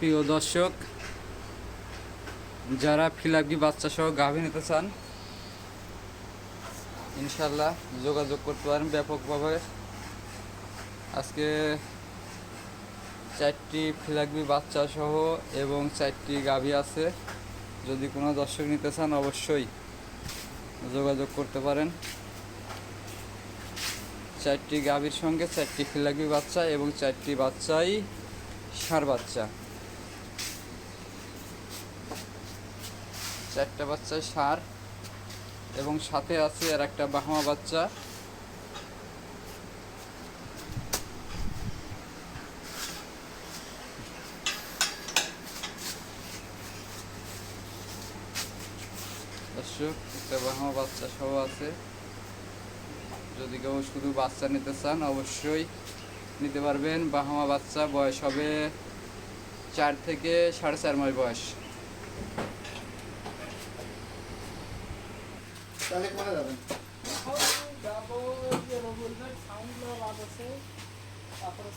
প্রিয় দর্শক, যারা ফিলাপি বাচ্চা সহ গাভী নিতে চান ইনশাল্লাহ যোগাযোগ করতে পারেন ব্যাপকভাবে। আজকে 4টি ফিলাপি বাচ্চা সহ এবং 4টি গাভী আছে। যদি কোনো দর্শক নিতে চান অবশ্যই যোগাযোগ করতে পারেন। 4টি গাভীর সঙ্গে 4টি ফিলাপি বাচ্চা এবং 4টি বাচ্চাই ষাঁড় বাচ্চা। 4টা বাচ্চায় ষাঁড় এবং সাথে আছে আর একটা বাহামা বাচ্চা। দর্শক, একটা বাহামা বাচ্চা সহ আছে। যদি কেউ শুধু বাচ্চা নিতে চান অবশ্যই নিতে পারবেন। বাহামা বাচ্চা, বয়স হবে 4 থেকে 4.5 মাস বয়স। তাহলে কোথায় যাবেন? যাবো যে রবুল ভাই সাউন্ড আছে, তারপরে